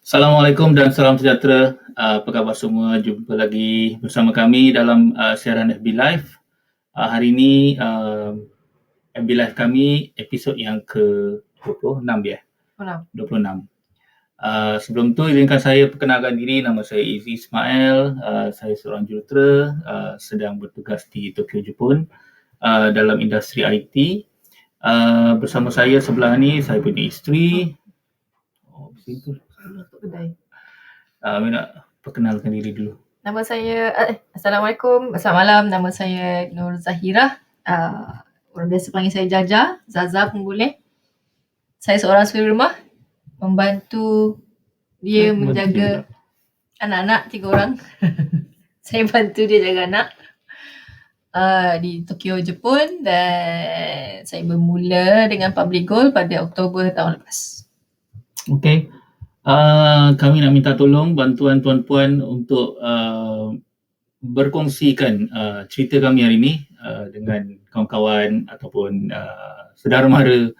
Assalamualaikum dan salam sejahtera. Apa khabar semua? Jumpa lagi bersama kami dalam siaran FB Live. Hari ini FB Live kami episod yang ke-26 ya? 26. Sebelum tu izinkan saya perkenalkan diri. Nama saya Izzy Ismail. Saya seorang jurutera sedang bertugas di Tokyo, Jepun dalam industri IT. Bersama saya sebelah ni saya punya isteri. Saya nak perkenalkan diri dulu. Nama saya, Assalamualaikum, selamat malam. Nama saya Nur Zahirah. Orang biasa panggil saya Jaja, Zaza pun boleh. Saya seorang suri rumah, membantu dia menjaga anak-anak, 3 orang. Saya bantu dia jaga anak di Tokyo, Jepun, dan saya bermula dengan Public Goal pada Oktober tahun lepas. Okey. Kami nak minta tolong bantuan tuan-puan untuk berkongsikan cerita kami hari ini dengan kawan-kawan ataupun saudara mara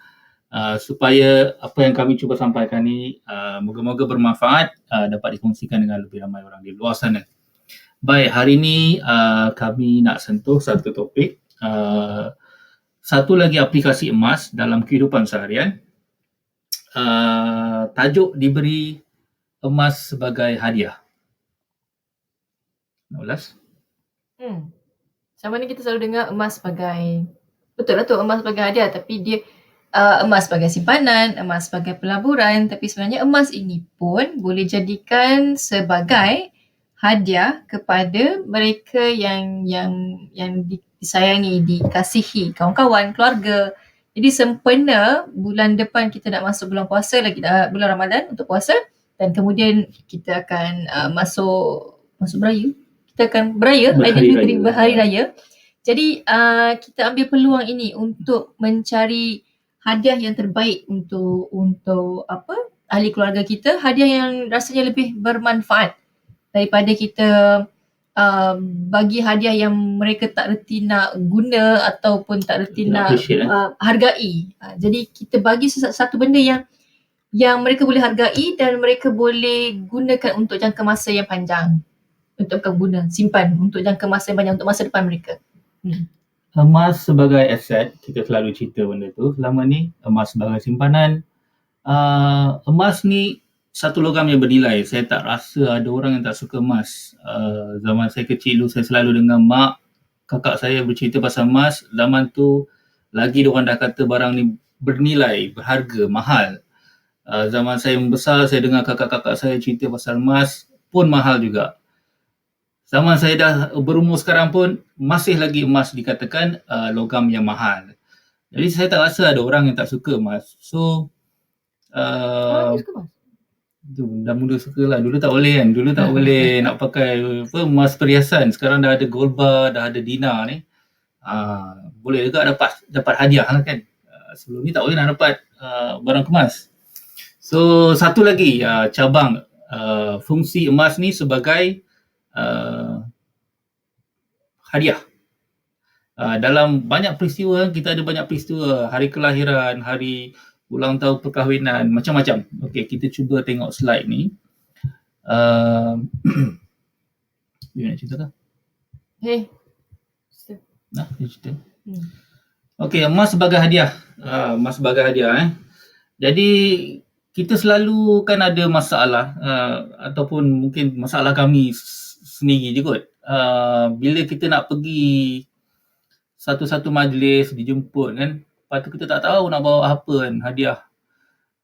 supaya apa yang kami cuba sampaikan ni moga-moga bermanfaat, dapat dikongsikan dengan lebih ramai orang di luar sana. Baik, hari ini kami nak sentuh satu topik, satu lagi aplikasi emas dalam kehidupan seharian. Tajuk diberi emas sebagai hadiah. Nak ulas? Selama ni kita selalu dengar emas sebagai, betul lah tu, emas sebagai hadiah, tapi dia emas sebagai simpanan, emas sebagai pelaburan, tapi sebenarnya emas ini pun boleh jadikan sebagai hadiah kepada mereka yang disayangi, dikasihi, kawan-kawan, keluarga. Jadi sempena bulan depan kita nak masuk bulan puasa lagi, bulan Ramadan untuk puasa, dan kemudian kita akan masuk beraya. Kita akan beraya, berhari raya. Jadi kita ambil peluang ini untuk mencari hadiah yang terbaik untuk ahli keluarga kita, hadiah yang rasanya lebih bermanfaat daripada kita bagi hadiah yang mereka tak reti nak guna ataupun tak reti nak hargai. Jadi kita bagi satu benda yang mereka boleh hargai dan mereka boleh gunakan untuk jangka masa yang panjang. Simpan untuk jangka masa yang panjang, untuk masa depan mereka. Emas sebagai aset, kita selalu cerita benda tu. Selama ni emas sebagai simpanan. Emas ni satu logam yang bernilai. Saya tak rasa ada orang yang tak suka emas. Zaman saya kecil dulu, saya selalu dengar mak, kakak saya bercerita pasal emas. Zaman tu lagi diorang dah kata barang ni bernilai, berharga, mahal. Zaman saya membesar, saya dengar kakak-kakak saya cerita pasal emas pun mahal juga. Zaman saya dah berumur sekarang pun masih lagi emas dikatakan logam yang mahal. Jadi saya tak rasa ada orang yang tak suka emas. So Orang suka emas? Dah mula suka lah. Dulu tak boleh kan. Dulu tak boleh nak pakai emas perhiasan. Sekarang dah ada gold bar, dah ada dinar ni. Boleh juga dapat hadiah lah kan. Sebelum ni tak boleh nak dapat barang kemas. So satu lagi cabang fungsi emas ni sebagai hadiah. Dalam banyak peristiwa, kita ada banyak peristiwa. Hari kelahiran, hari ulang tahun perkahwinan, macam-macam. Okey, kita cuba tengok slide ni. You nak cerita tak? Nak cerita? Okey, emas sebagai hadiah. Emas sebagai hadiah. Jadi, kita selalu kan ada masalah ataupun mungkin masalah kami sendiri je kot. Bila kita nak pergi satu-satu majlis, dijemput kan, lepas tu kita tak tahu nak bawa apa kan, hadiah.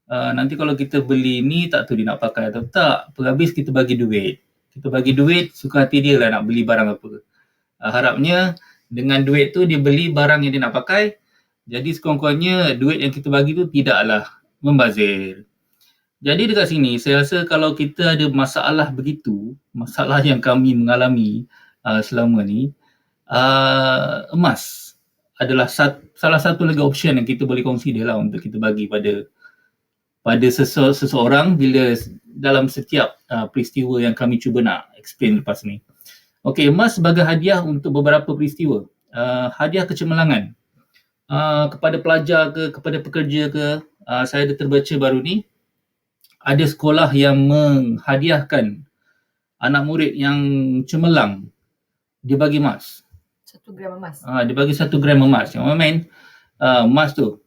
Nanti kalau kita beli ni, tak tahu dia nak pakai atau tak. Habis kita bagi duit. Kita bagi duit, suka hati dia lah nak beli barang apa. Harapnya dengan duit tu dia beli barang yang dia nak pakai. Jadi sekurang-kurangnya duit yang kita bagi tu tidaklah membazir. Jadi dekat sini, saya rasa kalau kita ada masalah begitu, masalah yang kami mengalami selama ni, emas adalah salah satu lagi option yang kita boleh consider lah untuk kita bagi pada seseorang bila dalam setiap peristiwa yang kami cuba nak explain lepas ni. Okey, emas sebagai hadiah untuk beberapa peristiwa. Hadiah kecemerlangan kepada pelajar ke, kepada pekerja ke, saya ada terbaca baru ni, ada sekolah yang menghadiahkan anak murid yang cemerlang, dia bagi emas. 1 gram emas. Dia bagi 1 gram emas. Yang main emas tu.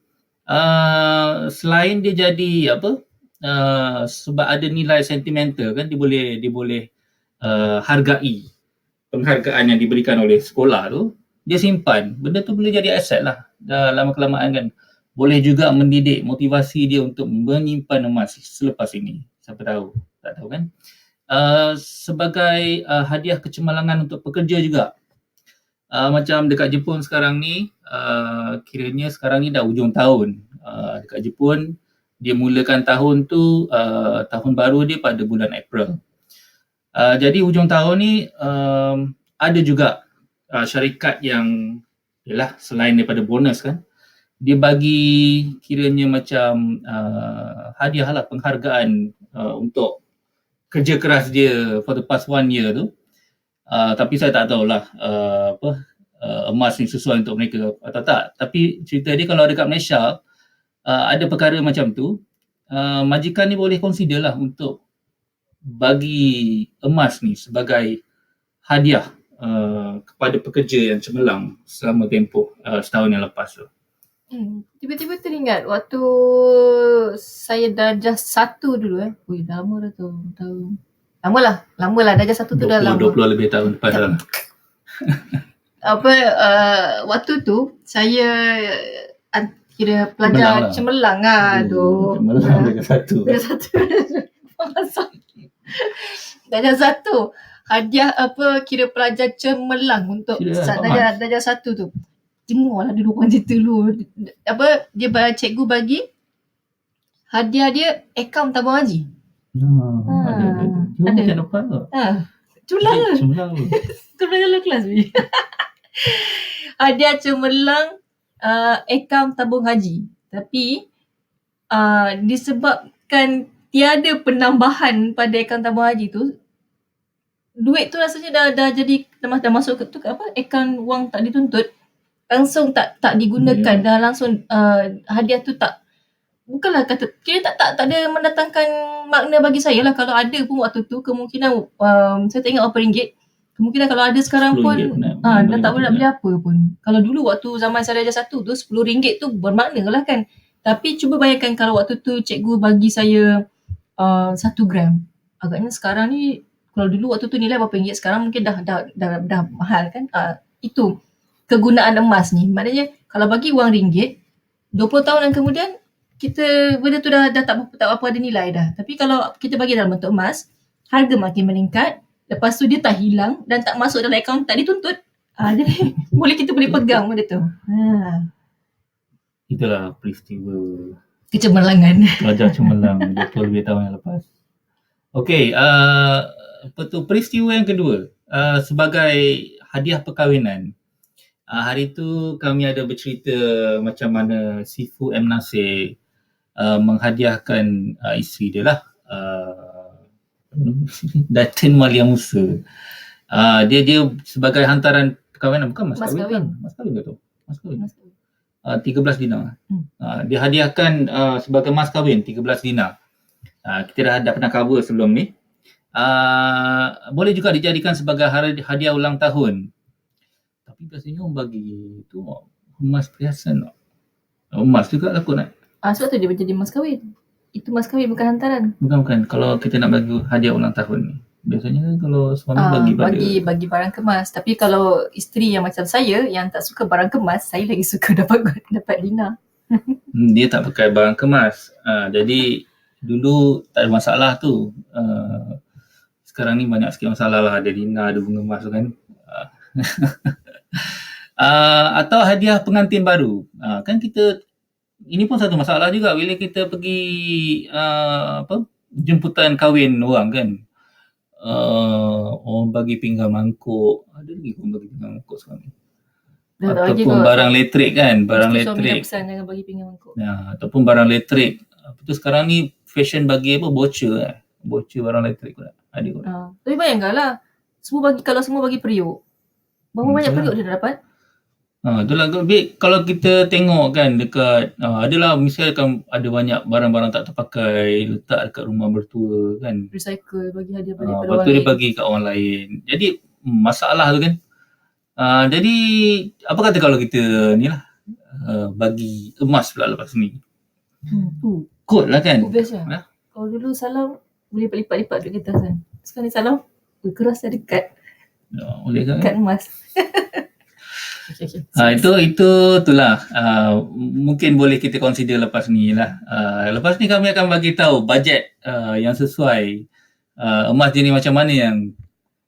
Selain dia jadi sebab ada nilai sentimental kan, dia boleh hargai penghargaan yang diberikan oleh sekolah tu, dia simpan. Benda tu boleh jadi aset lah lama kelamaan kan. Boleh juga mendidik motivasi dia untuk menyimpan emas selepas ini. Siapa tahu, tak tahu kan. Sebagai hadiah kecemerlangan untuk pekerja juga. Macam dekat Jepun sekarang ni, kiranya sekarang ni dah hujung tahun. Dekat Jepun, dia mulakan tahun tu, tahun baru dia pada bulan April. Jadi hujung tahun ni, ada juga syarikat yang, yalah, selain daripada bonus kan, dia bagi kiranya macam hadiah lah, penghargaan untuk kerja keras dia for the past 1 year tu. Tapi saya tak tahulah emas ni sesuai untuk mereka atau tak. Tapi cerita dia kalau dekat Malaysia ada perkara macam tu, majikan ni boleh consider lah untuk bagi emas ni sebagai hadiah kepada pekerja yang cemerlang selama tempoh setahun yang lepas tu. Tiba-tiba teringat waktu saya darjah 1 dulu Ui, lama dah tu. Lama lah darjah 1 tu dah lama. 20 lebih tahun lepas lah. Waktu tu saya kira pelajar cemerlang lah. Cemerlang darjah 1. Darjah 1. Hadiah kira pelajar cemerlang untuk darjah 1 tu. Jemur lah dulu orang cerita dulu. Cikgu bagi hadiah dia akaun tabung haji. Ada. Macam dapat tu. Cemerlang tu. Kau dalam kelas ni. Hadiah cemerlang akaun tabung haji. Tapi disebabkan tiada penambahan pada akaun tabung haji tu, duit tu rasanya dah jadi dah masuk ke akaun wang tak dituntut, langsung tak digunakan. Dah langsung hadiah tu tak, bukanlah kata kira tak ada mendatangkan makna bagi saya lah. Kalau ada pun waktu tu kemungkinan saya tak ingat berapa ringgit, kemungkinan kalau ada sekarang pun dah tak boleh nak beli apa pun. Kalau dulu waktu zaman saya darjah 1 tu RM10 tu bermakna lah kan. Tapi cuba bayangkan kalau waktu tu cikgu bagi saya 1 gram. Agaknya sekarang ni, kalau dulu waktu tu nilai berapa ringgit, sekarang mungkin dah mahal kan. Itu kegunaan emas ni. Maknanya kalau bagi wang ringgit, 20 tahun yang kemudian benda tu dah tak apa ada nilai dah. Tapi kalau kita bagi dalam bentuk emas, harga makin meningkat, lepas tu dia tak hilang dan tak masuk dalam akaun, tak dituntut. Jadi kita boleh pegang benda tu. Itulah peristiwa kecemerlangan. Pelajar cemerlang 20 lebih tahun yang lepas. Okey, peristiwa yang kedua, sebagai hadiah perkahwinan. Hari tu kami ada bercerita macam mana Sifu M. Nasir menghadiahkan isteri dia lah, Datin Malia Musa. Dia sebagai hantaran perkahwinan, bukan mas kahwin. Mas kahwin ke tu? Mas kahwin. 13 dinar. Dia hadiahkan sebagai mas kahwin 13 dinar. Kita dah pernah cover sebelum ni. Boleh juga dijadikan sebagai hadiah ulang tahun. Tapi biasanya orang bagi tu emas perhiasan. Emas juga lah kot nak. Sebab tu dia jadi mas kahwin. Itu mas kahwin, bukan hantaran. Bukan. Kalau kita nak bagi hadiah ulang tahun ni, biasanya kalau suami bagi barang kemas. Tapi kalau isteri yang macam saya yang tak suka barang kemas, saya lagi suka dapat dinar. Dia tak pakai barang kemas. Jadi dulu tak ada masalah tu. Sekarang ni banyak sikit masalah lah, ada dinar, ada bunga emas kan. Atau hadiah pengantin baru. Kan kita, ini pun satu masalah juga bila kita pergi jemputan kahwin orang kan. Orang bagi pinggan mangkuk. Ada lagi orang bagi pinggan mangkuk sekarang ni. Ataupun barang elektrik kan, barang elektrik. Pesan jangan bagi pinggan mangkuk. Ataupun barang elektrik. Apa tu sekarang ni fashion bagi voucher voucher barang elektrik pun ada kot. Tapi bayangkanlah, kalau semua bagi periuk. Berapa banyak periuk dia dah dapat? Itulah kalau kita tengok kan dekat adalah misalkan ada banyak barang-barang tak terpakai letak dekat rumah mertua kan. Recycle, bagi hadiah balik pada Lepas orang tu dia lain. bagi kat orang lain. Jadi masalah tu kan. Jadi apa kata kalau kita ni lah bagi emas pula lepas ni. Kot lah kan. Best lah. Kalau dulu salam boleh lipat-lipat duit kertas kan. Sekarang ni salam keras ada kad. Boleh kan? Kad emas. Itulah mungkin boleh kita consider lepas ni lah. Lepas ni kami akan bagi tahu bajet yang sesuai emas jenis macam mana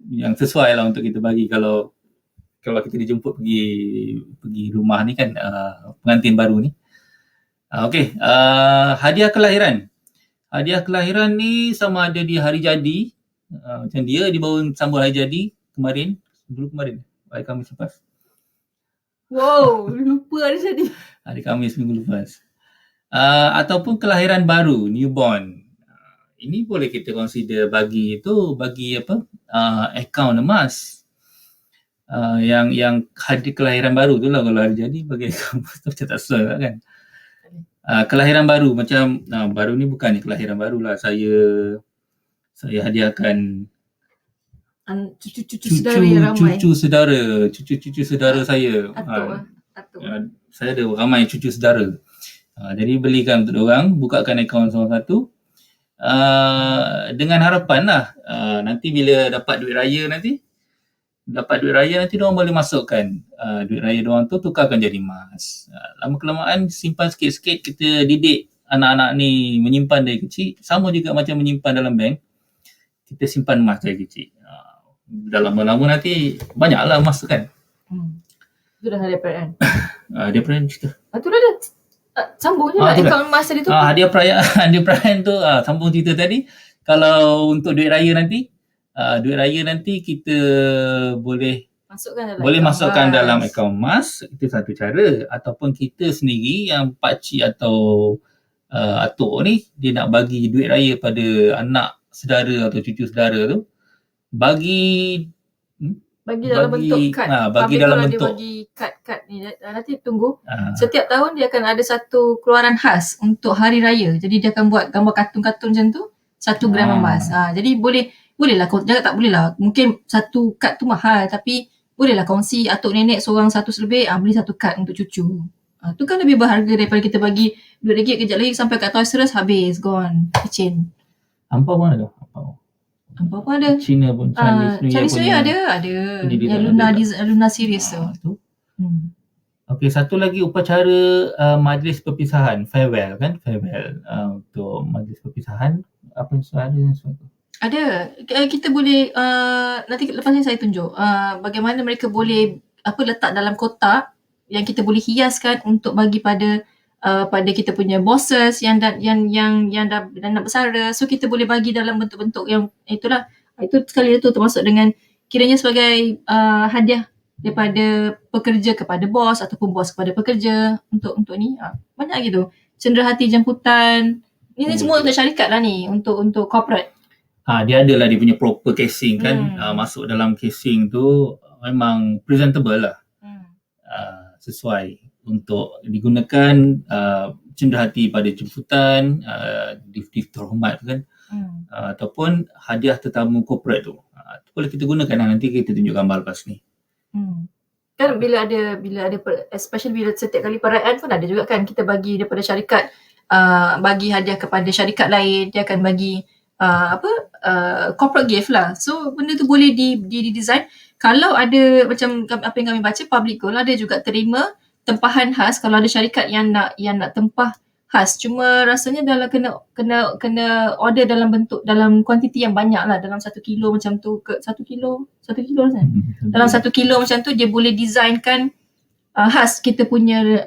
yang sesuai lah untuk kita bagi kalau kita dijemput pergi rumah ni kan pengantin baru ni. Okey, hadiah kelahiran. Hadiah kelahiran ni sama ada di hari jadi, macam dia baru sambut hari jadi kemarin, hari Khamis lepas. Wow, lupa hari jadi. Hari Khamis minggu lepas. Ataupun kelahiran baru, newborn. Ini boleh kita consider bagi apa? Akaun emas. Yang hari kelahiran baru tu lah kalau hari jadi bagi akaun emas tu macam tak sesuai lah kan. Kelahiran baru macam baru ni bukan kelahiran baru lah. Saya hadiahkan cucu-cucu saudara yang ramai. Cucu saudara saya. Atuk. Saya ada ramai cucu saudara. Jadi belikan untuk diorang, bukakan akaun satu-satu. Dengan harapan lah nanti bila dapat duit raya nanti diorang boleh masukkan duit raya diorang tu tukarkan jadi emas. Lama kelamaan simpan sikit-sikit, kita didik anak-anak ni menyimpan dari kecil, sama juga macam menyimpan dalam bank. Kita simpan emas dari kecil. Dah lama-lama nanti banyaklah emas tu kan. Itu dah hadiah perayaan. Hadiah perayaan cerita. Itu dah sambung je lah akaun emas tadi tu. Hadiah perayaan tu sambung cerita tadi. Kalau untuk duit raya nanti kita boleh masukkan dalam akaun emas. Itu satu cara. Ataupun kita sendiri yang pakcik atau atuk ni dia nak bagi duit raya pada anak saudara atau cucu saudara tu, bagi dalam bentuk kad. Bagi dalam bentuk. Dia bagi kad ni nanti tunggu. Setiap tahun dia akan ada satu keluaran khas untuk hari raya. Jadi dia akan buat gambar kartun-kartun macam tu, 1 gram emas. Jadi bolehlah, jangan tak boleh lah. Mungkin satu kad tu mahal tapi bolehlah kongsi atuk nenek seorang 100 lebih, beli satu kad untuk cucu. Tu kan lebih berharga daripada kita bagi duit ringgit kejap lagi sampai kat Toys R Us habis, gone, kecin. Ampau pun ada. Ampau pun ada. Cina pun, Chinese New Year ada. Yang Luna series tu. Okey, satu lagi upacara majlis perpisahan, farewell kan, untuk majlis perpisahan. Apa yang ada? Ada. Kita boleh nanti lepas ni saya tunjuk bagaimana mereka boleh letak dalam kotak yang kita boleh hiaskan untuk bagi pada kita punya bosses yang dah nak bersara. So kita boleh bagi dalam bentuk-bentuk yang itulah. Itu sekali itu termasuk dengan kiranya sebagai hadiah daripada pekerja kepada bos ataupun bos kepada pekerja untuk ni. Banyak gitu. Cenderahati jemputan. Ini semua untuk syarikat lah ni, untuk corporate. Dia adalah dia punya proper casing kan. Masuk dalam casing tu memang presentable lah. Sesuai untuk digunakan cenderahati pada jemputan, div terhormat kan. Ataupun hadiah tetamu corporate tu. Boleh kita gunakan lah, nanti kita tunjuk gambar lepas ni. Kan bila ada especially bila setiap kali perayaan pun ada juga kan kita bagi daripada syarikat, bagi hadiah kepada syarikat lain, dia akan bagi corporate gift lah. So benda tu boleh di-design. Kalau ada macam apa yang kami baca, Public Gold ada juga terima tempahan khas kalau ada syarikat yang nak tempah khas. Cuma rasanya dalam kena order dalam kuantiti yang banyak lah, dalam 1 kilo macam tu, ke 1 kilo rasanya. Dalam 1 kilo macam tu dia boleh designkan khas kita punya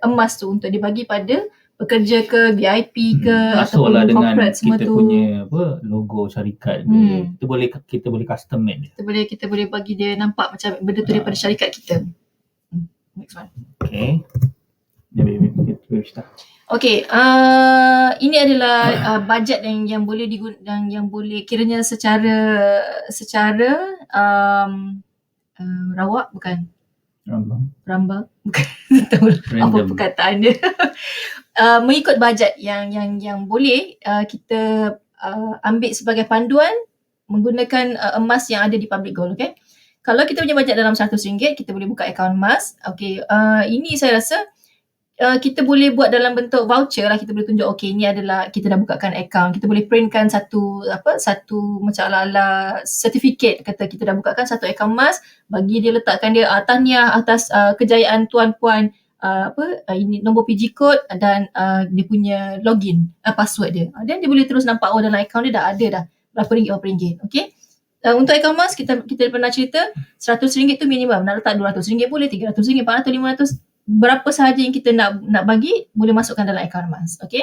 emas tu untuk dibagi pada pekerja ke, VIP ke, ataupun corporate semua tu. Kita punya logo syarikat ke. Kita boleh custom made. Kita boleh bagi dia nampak macam benda tu daripada syarikat kita. Next one. Okay. Okay, ini adalah bajet yang boleh yang boleh kiranya secara rawak bukan. Rambang. Bukan tahu apa Random. perkataan dia. Mengikut bajet yang boleh kita ambil sebagai panduan menggunakan emas yang ada di Public Gold, okey. Kalau kita punya bajet dalam RM100, kita boleh buka akaun emas. Okey, ini saya rasa kita boleh buat dalam bentuk voucher lah. Kita boleh tunjuk, okey, ini adalah kita dah bukakan akaun. Kita boleh printkan satu macam ala-ala sertifikat, kata kita dah bukakan satu akaun emas, bagi dia, letakkan dia tahniah atas kejayaan tuan-puan, ini nombor PG code dan dia punya login, password dia. Dan dia boleh terus nampak, dalam akaun dia dah ada dah berapa ringgit. Okey. Untuk akaun emas, kita pernah cerita RM100 tu minimum. Nak letak RM200 boleh, RM300, RM400, RM500, berapa sahaja yang kita nak bagi, boleh masukkan dalam akaun emas. Okey.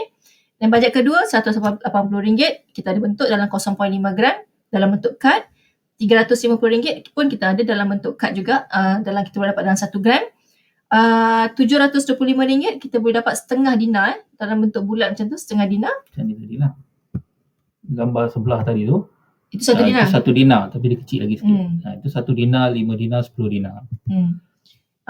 Dan bajet kedua RM180, kita ada bentuk dalam 0.5 gram dalam bentuk kad. RM350 pun kita ada dalam bentuk kad juga, dalam kita boleh dapat dalam 1 gram. RM725 kita boleh dapat setengah dinar dalam bentuk bulat macam tu, setengah dinar. Macam ni tadi lah. Gambar sebelah tadi tu. Itu 1 dinar. Itu 1 dinar, tapi dia kecil lagi sikit. Itu 1 dinar, 5 dinar, 10 dinar.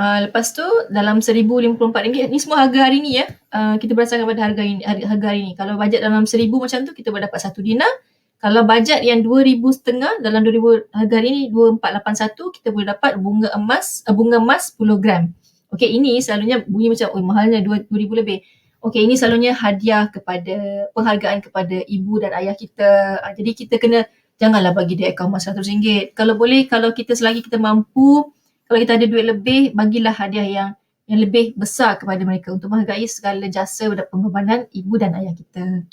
Lepas tu dalam RM1,054, ni semua harga hari ni ya. Kita berdasarkan pada harga hari ni. Kalau bajet dalam RM1,000 macam tu, kita boleh dapat 1 dinar. Kalau bajet yang RM2,500 dalam 2000 harga hari ni RM2,481, kita boleh dapat bunga emas 10 gram. Okey, ini selalunya bunyi macam mahalnya RM2,000 lebih. Okey, ini selalunya hadiah kepada, penghargaan kepada ibu dan ayah kita. Jadi kita kena, janganlah bagi dia akaun emas RM100. Kalau boleh, kalau kita selagi kita mampu, kalau kita ada duit lebih, bagilah hadiah yang lebih besar kepada mereka untuk menghargai segala jasa dan pengorbanan ibu dan ayah kita.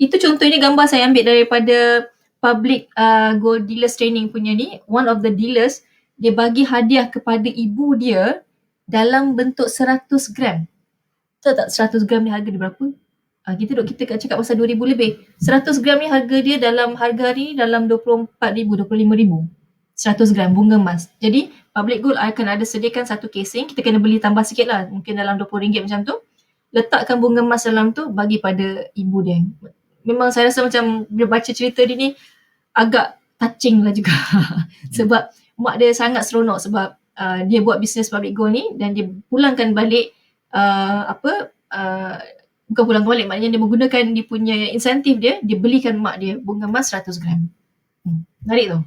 Itu contoh, ini gambar saya ambil daripada Public Gold Dealers Training punya ni. One of the dealers, dia bagi hadiah kepada ibu dia dalam bentuk 100 gram. Tahu tak 100 gram ni harga dia berapa? Kita cakap pasal 2,000 lebih. 100 gram ni harga dia dalam harga hari ni dalam 24,000, 25,000. 100 gram bunga emas. Jadi Public Gold akan ada sediakan satu casing. Kita kena beli tambah sikit lah, mungkin dalam RM20 macam tu. Letakkan bunga emas dalam tu, bagi pada ibu dia. Memang saya rasa macam bila baca cerita dia ni agak touching lah juga. Sebab mak dia sangat seronok sebab dia buat bisnes Public Gold ni, dan dia pulangkan balik bukan pulangkan balik, maknanya dia menggunakan dia punya insentif dia belikan mak dia bunga emas 100 gram. Menarik tu.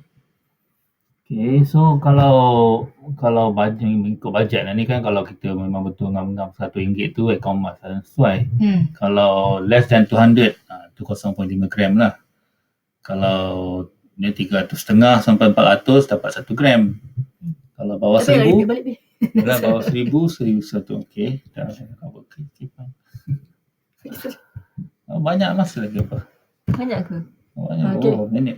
Okay, so kalau ikut bajet lah ni kan, kalau kita memang betul ngam RM1 tu akaun emas sesuai. Kalau less than 200, tu 0.5 gram lah. Kalau ni 300.5 sampai 400 dapat 1 gram. Kalau bawah 1,000, kalau bawah 1,000, okey. Dah cover kehidupan. Banyak emas lagi apa? Banyak ke? Banyak. Okay. Minit.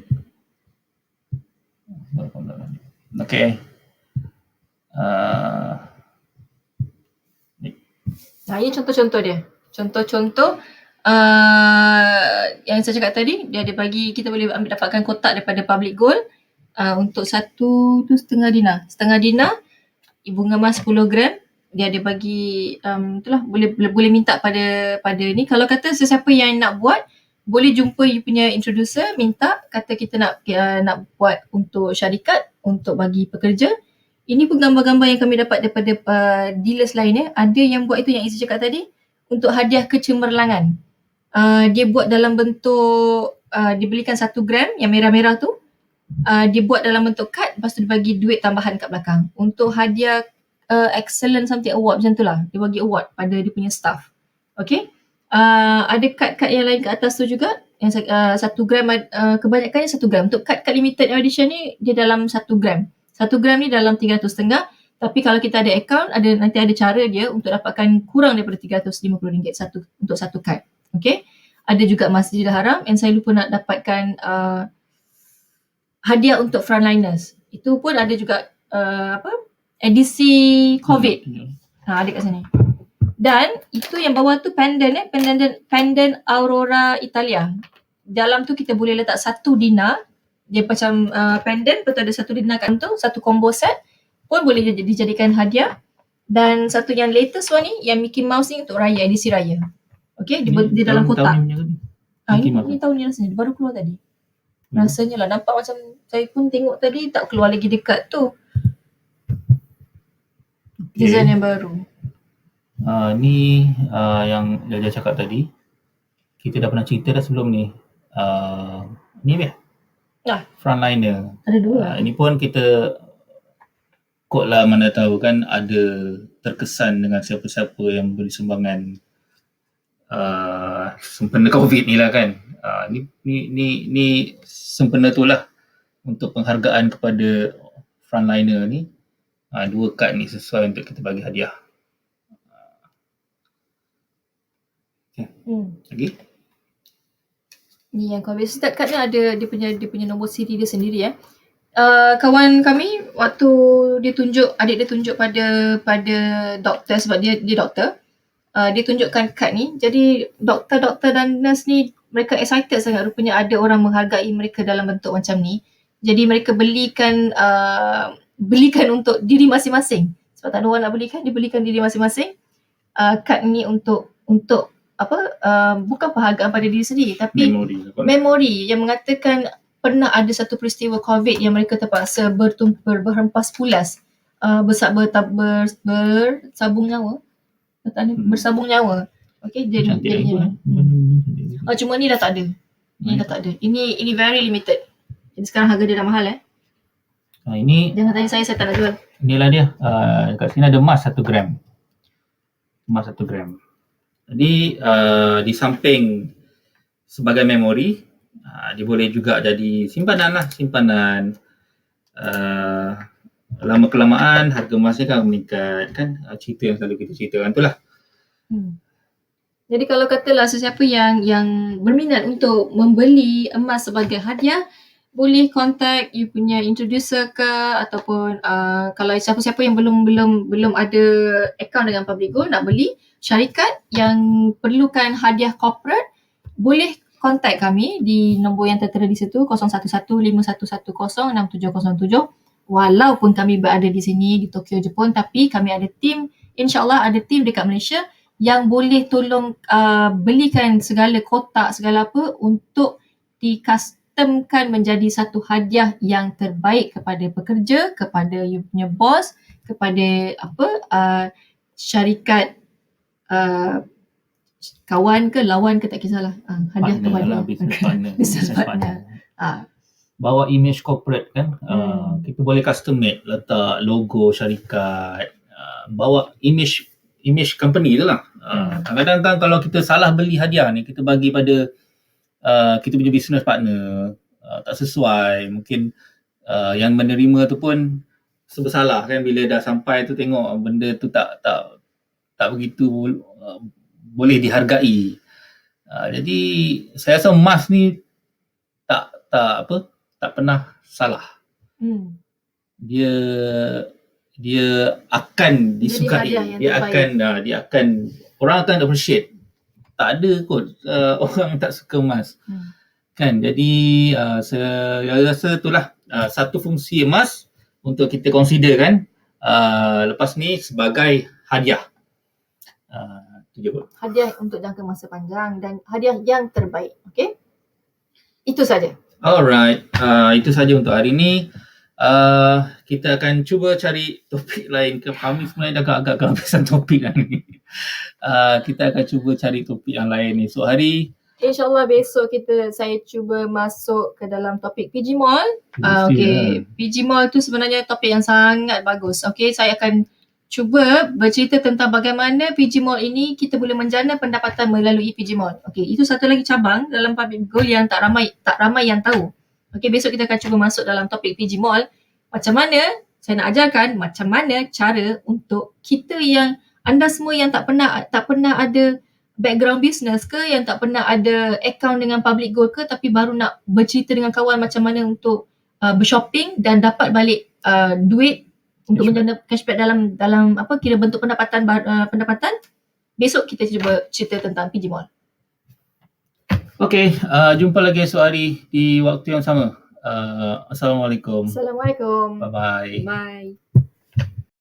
Okey. Ini contoh-contoh dia. Contoh-contoh yang saya cakap tadi, dia ada bagi, kita boleh dapatkan kotak daripada Public Gold untuk satu tu setengah dinar, bunga emas 10 gram. Dia ada bagi itulah, boleh minta pada ni. Kalau kata sesiapa yang nak buat, boleh jumpa you punya introducer, minta, kata kita nak buat untuk syarikat, untuk bagi pekerja. Ini pun gambar-gambar yang kami dapat daripada dealers lainnya. Ada yang buat itu yang Izzy cakap tadi, untuk hadiah kecemerlangan. Dia buat dalam bentuk, dibelikan 1 gram yang merah-merah tu. Dia buat dalam bentuk kad, lepas tu dia bagi duit tambahan kat belakang. Untuk hadiah excellent something award macam tu lah. Dia bagi award pada dia punya staff. Okay. Ada kad-kad yang lain kat atas tu juga. Yang 1 gram, kebanyakannya 1 gram. Untuk kad limited edition ni, dia dalam 1 gram. 1 gram ni dalam 300.5. Tapi kalau kita ada account, nanti ada cara dia untuk dapatkan kurang daripada RM350 untuk satu kad. Okay. Ada juga Masjidil Haram yang saya lupa nak dapatkan hadiah untuk frontliners. Itu pun ada juga edisi COVID. Ada kat sini. Dan itu yang bawah tu pendant Aurora Italia. Dalam tu kita boleh letak 1 dinar. Dia macam pendant, betul ada 1 dinar kat tu, 1 combo set pun boleh dijadikan hadiah. Dan satu yang latest one ni, yang Mickey Mouse ni untuk raya, edisi raya. Okay, dia dalam kotak. Ini tahun ni rasanya, dia baru keluar tadi. Rasanya lah, nampak macam, saya pun tengok tadi tak keluar lagi dekat tu. Design yang baru. Ni yang Jaja cakap tadi. Kita dah pernah cerita dah sebelum ni. Ni apa? Frontliner. Ada dua. Ini pun kita kot lah, mana tahu kan ada terkesan dengan siapa-siapa yang beri sumbangan sempena COVID ni lah kan. Ni sempena tu lah untuk penghargaan kepada frontliner ni. Dua kad ni sesuai untuk kita bagi hadiah. Lagi? Ni yang COVID start card ni ada dia punya nombor siri dia sendiri. Kawan kami waktu adik dia tunjuk pada doktor, sebab dia doktor. Dia tunjukkan kad ni. Jadi doktor dan nurse ni mereka excited sangat, rupanya ada orang menghargai mereka dalam bentuk macam ni. Jadi mereka belikan untuk diri masing-masing. Sebab tak ada orang nak belikan, dia belikan diri masing-masing. Kad ni untuk bukan penghargaan pada diri sendiri, tapi memori yang mengatakan pernah ada satu peristiwa COVID yang mereka terpaksa berhempas pulas, bersabung nyawa. Bersabung nyawa. Okey, jadinya. Cuma ni dah tak ada. Ini very limited. Jadi sekarang harga dia dah mahal. Ini Jangan tanya saya tak nak jual. inilah dia. Kat sini ada emas 1 gram. Emas 1 gram. Jadi di samping sebagai memori, dia boleh juga jadi simpanan. Lama kelamaan harga emasnya kan meningkat kan. Cerita yang selalu kita ceritakan tu lah. Jadi kalau katalah sesiapa yang berminat untuk membeli emas sebagai hadiah, boleh contact you punya introducer ke, ataupun kalau siapa-siapa yang belum ada account dengan Public Gold nak beli syarikat yang perlukan hadiah corporate, boleh contact kami di nombor yang tertera di situ 011511067707. Walaupun kami berada di sini di Tokyo, Jepun, tapi kami ada tim, insyaAllah ada tim dekat Malaysia yang boleh tolong belikan segala kotak, segala apa untuk di-customkan menjadi satu hadiah yang terbaik kepada pekerja, kepada you punya bos, kepada syarikat, kawan ke lawan ke tak kisahlah. Hadiah kepada business partner. Bawa image corporate kan. Kita boleh custom made, letak logo syarikat, bawa image company tu lah. Kadang-kadang kan kalau kita salah beli hadiah ni, kita bagi pada kita punya business partner, tak sesuai, mungkin yang menerima tu pun bersalah kan, bila dah sampai tu tengok benda tu tak begitu boleh dihargai. Jadi saya rasa emas ni tak pernah salah. Dia akan disukai. Dia akan orang akan appreciate. Tak ada kot orang tak suka emas. Kan, jadi saya rasa itulah satu fungsi emas untuk kita consider kan lepas ni sebagai hadiah. Hadiah untuk jangka masa panjang dan hadiah yang terbaik. Okey? Itu saja. Alright, itu saja untuk hari ni. Kita akan cuba cari topik lain. Kami sebenarnya dah agak kehabisan topik lah ni. Kita akan cuba cari topik yang lain ni. So hari InsyaAllah besok saya cuba masuk ke dalam topik PG Mall. PG Mall tu sebenarnya topik yang sangat bagus. Okey, saya akan cuba bercerita tentang bagaimana PG Mall ini kita boleh menjana pendapatan melalui PG Mall. Okey, itu satu lagi cabang dalam Public Gold yang tak ramai yang tahu. Okey, besok kita akan cuba masuk dalam topik PG Mall. Macam mana saya nak ajarkan macam mana cara untuk kita yang anda semua yang tak pernah ada background business ke, yang tak pernah ada account dengan Public Gold ke, tapi baru nak bercerita dengan kawan macam mana untuk bershopping dan dapat balik duit untuk menjana cashback dalam kira bentuk pendapatan. Besok kita cuba cerita tentang PG Mall. Okey, jumpa lagi esok hari di waktu yang sama. Assalamualaikum. Assalamualaikum. Bye-bye. Bye.